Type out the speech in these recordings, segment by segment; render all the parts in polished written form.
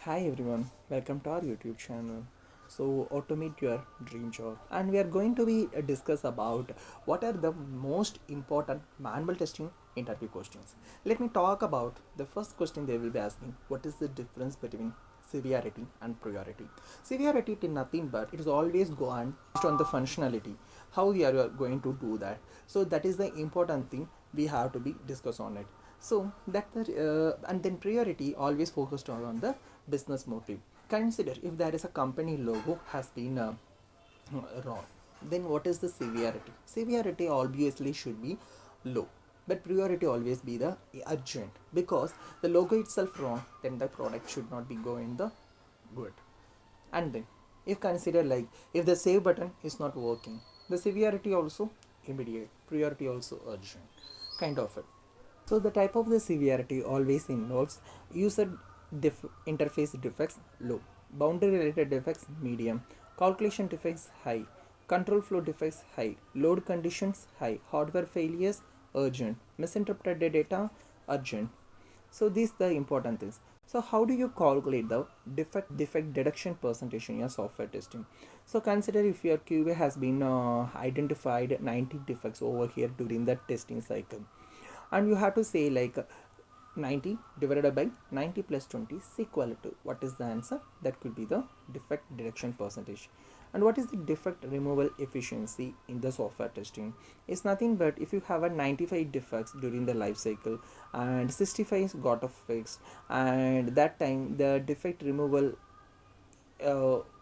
Hi everyone, welcome to our YouTube channel. So, automate your dream job, and we are going to be discuss about what are the most important manual testing interview questions. Let me talk about the first question they will be asking: what is the difference between severity and priority? Severity is nothing but it is always go on based on the functionality, how we are going to do that. So that is the important thing we have to be discuss on it. So that and then priority always focused on the business motive. Consider if there is a company logo has been wrong, then what is the severity? Severity obviously should be low, but priority always be the urgent, because the logo itself wrong, then the product should not be going the good. And then if consider like if the save button is not working, the severity also immediate, priority also urgent, kind of it. So the type of the severity always involves user interface defects low, boundary related defects medium, calculation defects high, control flow defects high, load conditions high, hardware failures urgent, misinterpreted data urgent. So these the important things. So how do you calculate the defect detection percentage in your software testing? So consider if your QA has been identified 90 defects over here during the testing cycle, and you have to say like 90 divided by 90 plus 20 is equal to what is the answer? That could be the defect detection percentage. And what is the defect removal efficiency in the software testing? It's nothing but if you have a 95 defects during the life cycle and 65 got a fixed, and that time the defect removal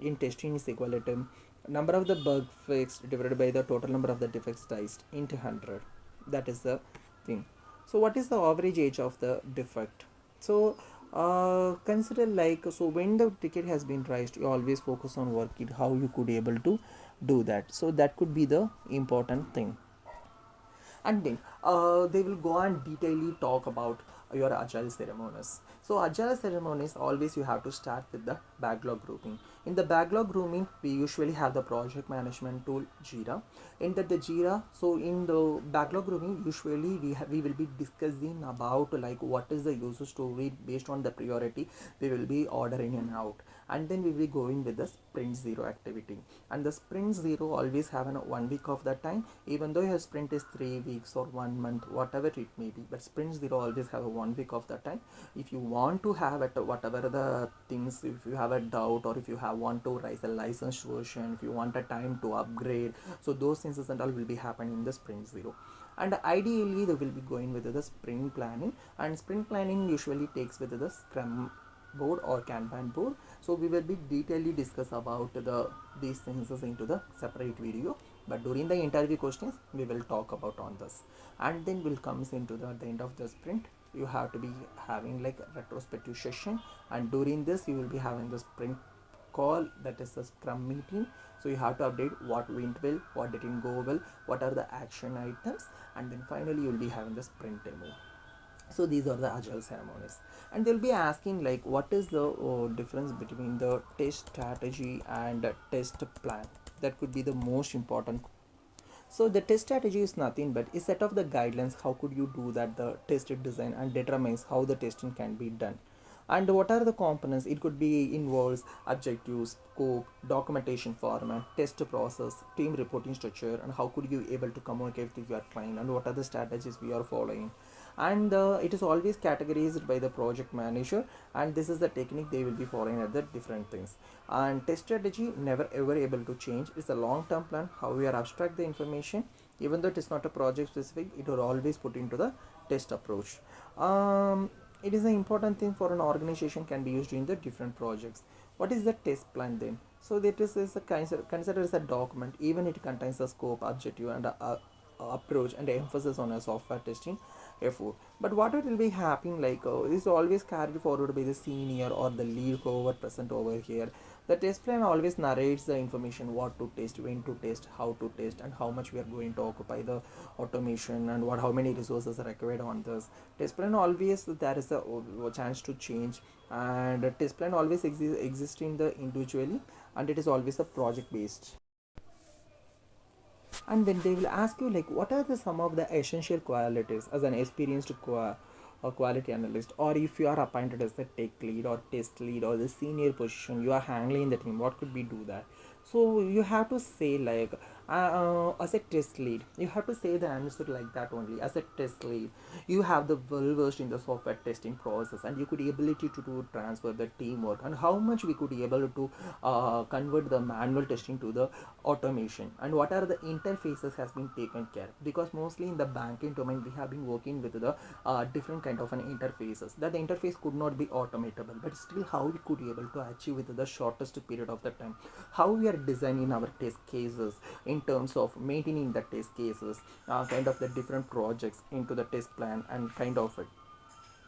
in testing is equal to number of the bug fixed divided by the total number of the defects diced into 100. That is the thing. So what is the average age of the defect? So consider like, so when the ticket has been raised, you always focus on working how you could able to do that. So that could be the important thing. And then they will go and detailedly talk about your agile ceremonies. So agile ceremonies always you have to start with the backlog grouping. In the backlog grouping, we usually have the project management tool Jira. In the Jira, so in the backlog grouping, usually we will be discussing about like what is the user story based on the priority we will be ordering in out, and then we will be going with the sprint zero activity. And the sprint zero always have an 1 week of that time, even though your sprint is 3 weeks or 1 month, whatever it may be, but sprint zero always have a 1 week of that time. If you want to have it, whatever the things, if you have a doubt or if you have want to raise a licensed version, if you want a time to upgrade, so those things and all will be happening in the sprint zero. And ideally they will be going with the sprint planning, and sprint planning usually takes with the scrum board or Kanban board. So we will be detailedly discuss about these things into the separate video, but during the interview questions we will talk about on this. And then will comes into the at the end of the sprint, you have to be having like a retrospective session, and during this you will be having the sprint call, that is the scrum meeting. So you have to update what went well, what didn't go well, what are the action items, and then finally you will be having the sprint demo. So these are the agile ceremonies, and they'll be asking like what is the difference between the test strategy and test plan. That could be the most important. So the test strategy is nothing but a set of the guidelines how could you do that the tested design, and determines how the testing can be done. And what are the components? It could be involves objectives, scope, documentation format, test process, team reporting structure, and how could you able to communicate with your client, and what are the strategies we are following. And it is always categorized by the project manager, and this is the technique they will be following at the different things. And test strategy never ever able to change. It's a long term plan how we are abstract the information, even though it is not a project specific, it will always put into the test approach. It is an important thing for an organization, can be used in the different projects. What is the test plan then? So that is a considered as a document, even it contains the scope, objective, and approach and emphasis on a software testing effort. But what it will be happening like is always carried forward by the senior or the lead whoever present over here. The test plan always narrates the information, what to test, when to test, how to test, and how much we are going to occupy the automation, and what how many resources are required on this test plan. Always there is a chance to change, and test plan always exists in the individually, and it is always a project based. And then they will ask you like what are the some of the essential qualities as an experienced or quality analyst, or if you are appointed as the tech lead or test lead or the senior position, you are handling the team, what could we do that? So you have to say like as a test lead, you have to say the answer like that only. As a test lead, you have the well versed in the software testing process, and you could ability to do transfer the teamwork, and how much we could be able to convert the manual testing to the automation, and what are the interfaces has been taken care, because mostly in the banking domain we have been working with the different kind of an interfaces, that the interface could not be automatable, but still how we could be able to achieve with the shortest period of the time, how we are designing our test cases in terms of maintaining the test cases, kind of the different projects into the test plan and kind of it.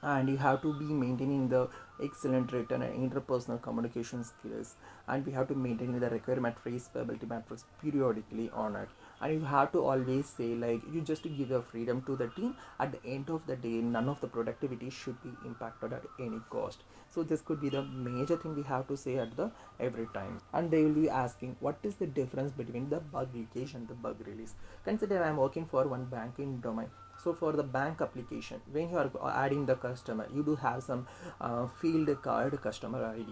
And you have to be maintaining the excellent written and interpersonal communication skills, and we have to maintain the requirement traceability matrix periodically on it. And you have to always say like you just to give your freedom to the team. At the end of the day, none of the productivity should be impacted at any cost. So this could be the major thing we have to say at the every time. And they will be asking what is the difference between the bug leakage and the bug release. Consider I'm working for one banking domain. So for the bank application, when you are adding the customer, you do have some field called customer ID.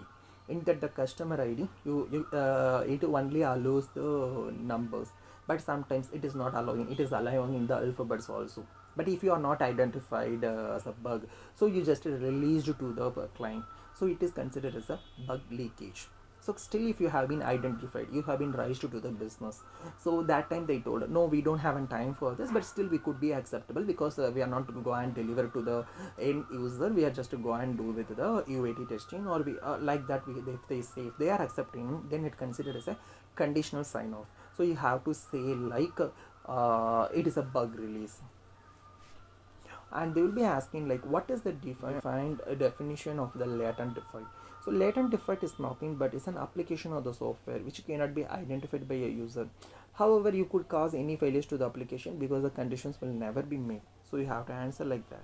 In that the customer ID, it only allows the numbers, but sometimes it is not allowing. It is allowing in the alphabets also. But if you are not identified as a bug, so you just released to the client. So it is considered as a bug leakage. So still if you have been identified, you have been raised to the business, so that time they told no, we don't have a time for this, but still we could be acceptable, because we are not to go and deliver to the end user, we are just to go and do with the UAT testing, or we like that. If they say if they are accepting, then it considered as a conditional sign off. So you have to say like it is a bug release. And they will be asking like what is the defined definition of the latent defect. So latent defect is nothing but is an application of the software which cannot be identified by a user. However, you could cause any failures to the application because the conditions will never be met. So you have to answer like that.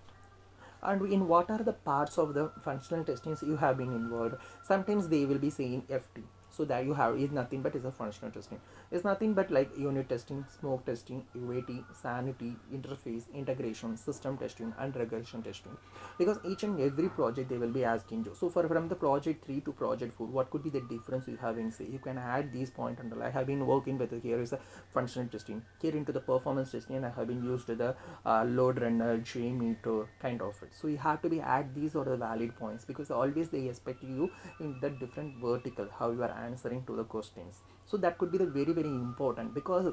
And in what are the parts of the functional testings you have been involved, sometimes they will be saying FT. So that you have is nothing but is a functional testing. It's nothing but like unit testing, smoke testing, UAT, sanity, interface, integration, system testing, and regression testing. Because each and every project they will be asking you. So for from the project 3 to project 4, what could be the difference you having? Say you can add these point under. I have been working with here is a functional testing. Here into the performance testing, and I have been used to the load runner, JMeter kind of it. So you have to be add these are the valid points, because always they expect you in the different vertical how you are answering to the questions. So that could be the very important, because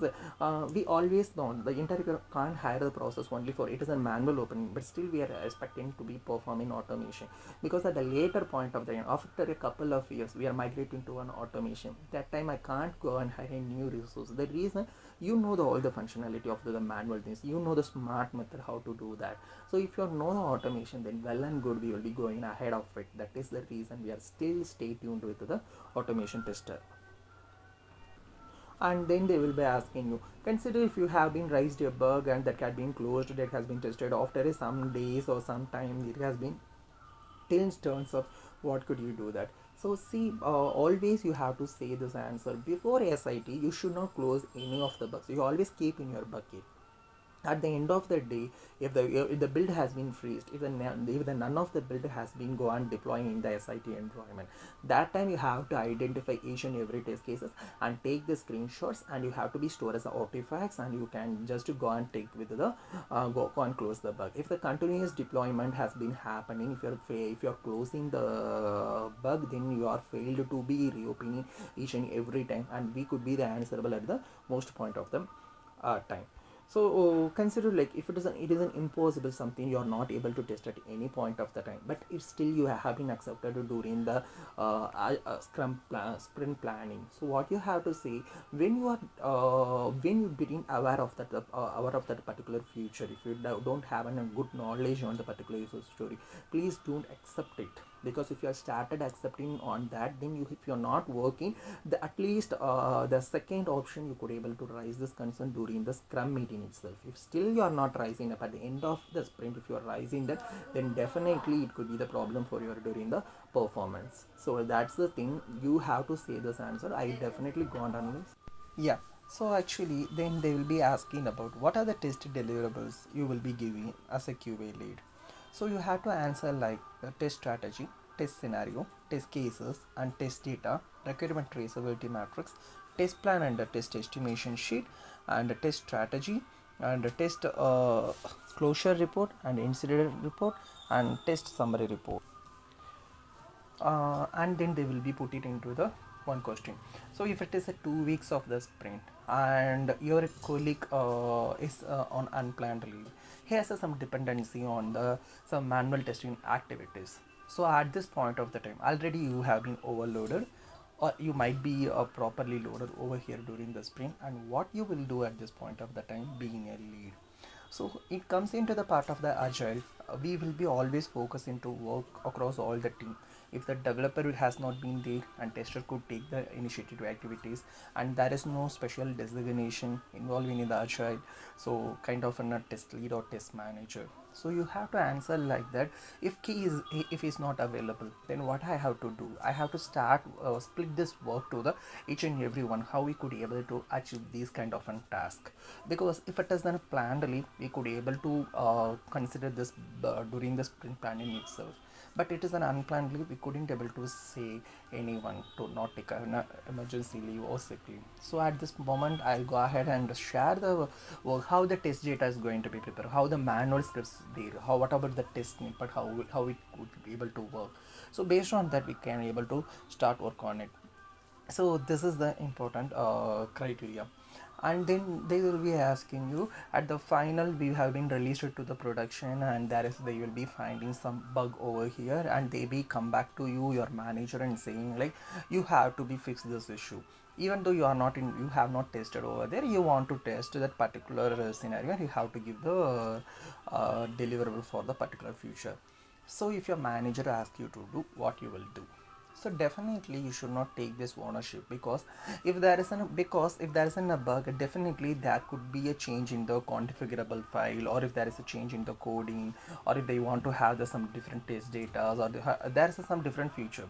we always know the interviewer can't hire the process only for it is a manual opening, but still we are expecting to be performing automation, because at the later point of the after a couple of years we are migrating to an automation. That time I can't go and hire a new resource. The reason, you know all the functionality of the manual things, you know the smart method how to do that. So if you know the automation, then well and good, we will be going ahead of it. That is the reason we are still stay tuned with the automation tester. And then they will be asking you, consider if you have been raised a bug and that had been closed, that has been tested after some days or some time, it has been in terms of what could you do that. So see, always you have to say this answer before SIT. You should not close any of the bugs, you always keep in your bucket. At the end of the day, if the build has been freezed, if the none of the build has been go on deploying in the SIT environment, that time you have to identify each and every test cases and take the screenshots, and you have to be stored as artifacts, and you can just go and take with the go and close the bug. If the continuous deployment has been happening, if you're closing the bug, then you are failed to be reopening each and every time, and we could be the answerable at the most point of the time. So consider like if it is an impossible something, you are not able to test at any point of the time, but it's still you have been accepted during the sprint planning. So what you have to say, when you are when you being aware of that particular future, if you don't have a good knowledge on the particular user story, please don't accept it. Because if you have started accepting on that, then if you're not working, at least the second option you could able to raise this concern during the scrum meeting itself. If still you are not rising up at the end of the sprint, if you are rising that, then definitely it could be the problem for you during the performance. So that's the thing, you have to say this answer. I definitely gone on this. Yeah. So actually, then they will be asking about what are the test deliverables you will be giving as a QA lead. So you have to answer like the test strategy, test scenario, test cases and test data, requirement traceability matrix, test plan and the test estimation sheet, and the test strategy, and the test closure report and incident report and test summary report. And then they will be put it into the one question. So if it is a 2 weeks of the sprint and your colleague is on unplanned leave, he has some dependency on the some manual testing activities. So at this point of the time already you have been overloaded, or you might be properly loaded over here during the sprint. And what you will do at this point of the time, being a lead, so it comes into the part of the agile. We will be always focusing to work across all the team. If the developer has not been there and tester could take the initiative activities, and there is no special designation involving in the agile, so kind of a test lead or test manager. So you have to answer like that. If key is, if he's not available, then what I have to do, I have to start split this work to the each and every one, how we could be able to achieve these kind of a task. Because if it is done plannedly, we could be able to consider this during the sprint planning itself. But it is an unplanned leave, we couldn't able to say anyone to not take an emergency leave or sick leave. So at this moment I'll go ahead and share the work, how the test data is going to be prepared, how the manual scripts there, how what about the test snippet, how it could be able to work. So based on that we can able to start work on it. So this is the important criteria. And then they will be asking you at the final, we have been released to the production, and there is they will be finding some bug over here, and they will come back to you, your manager, and saying like you have to be fix this issue. Even though you are not in, you have not tested over there, you want to test that particular scenario, and you have to give the deliverable for the particular future. So if your manager asks you to do, what you will do? So definitely you should not take this ownership, because if there is a bug, definitely there could be a change in the configurable file, or if there is a change in the coding, or if they want to have some different test data, or there is some different feature.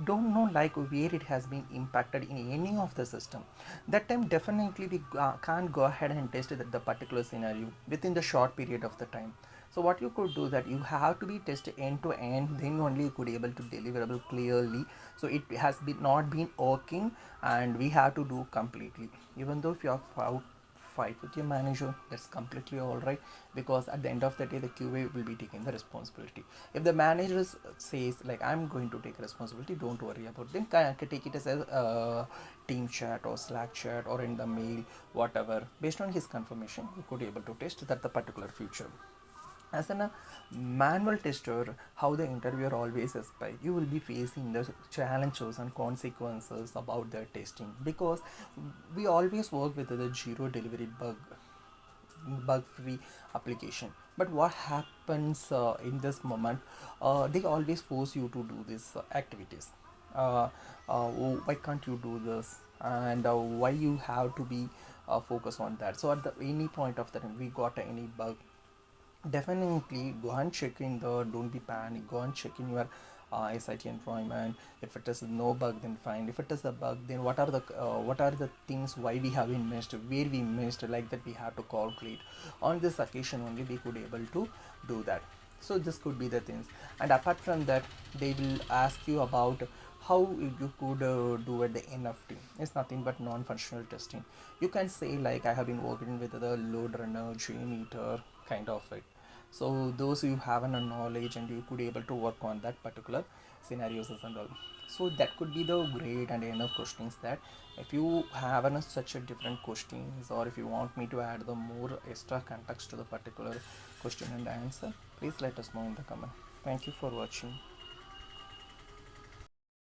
Don't know like where it has been impacted in any of the system. That time definitely we can't go ahead and test the particular scenario within the short period of the time. So what you could do, that you have to be tested end to end, then only you could able to deliverable clearly. So it has been not been working, and we have to do completely. Even though if you have fight with your manager, that's completely all right, because at the end of the day the QA will be taking the responsibility. If the manager says like I'm going to take responsibility, don't worry about it, then can take it as a team chat or Slack chat or in the mail, whatever. Based on his confirmation, you could able to test that the particular feature. As a manual tester, how the interviewer always aspire, you will be facing the challenges and consequences about the testing, because we always work with the zero delivery bug free application. But what happens in this moment, they always force you to do these activities. Why can't you do this, and why you have to be focused on that. So at the any point of the time we got any bug, definitely go and check in the, don't be panic, go and check in your SIT environment. If it is no bug, then fine. If it is a bug, then what are the things why we have been missed, where we missed, like that we have to calculate. On this occasion only we could able to do that. So this could be the things. And apart from that, they will ask you about how you could do at the end of team. It's nothing but non-functional testing. You can say like I have been working with the load runner, JMeter, kind of it. So those you have a knowledge, and you could able to work on that particular scenarios and all. So that could be the great and enough questions. That if you have such a different questions, or if you want me to add the more extra context to the particular question and answer, please let us know in the comment. Thank you for watching.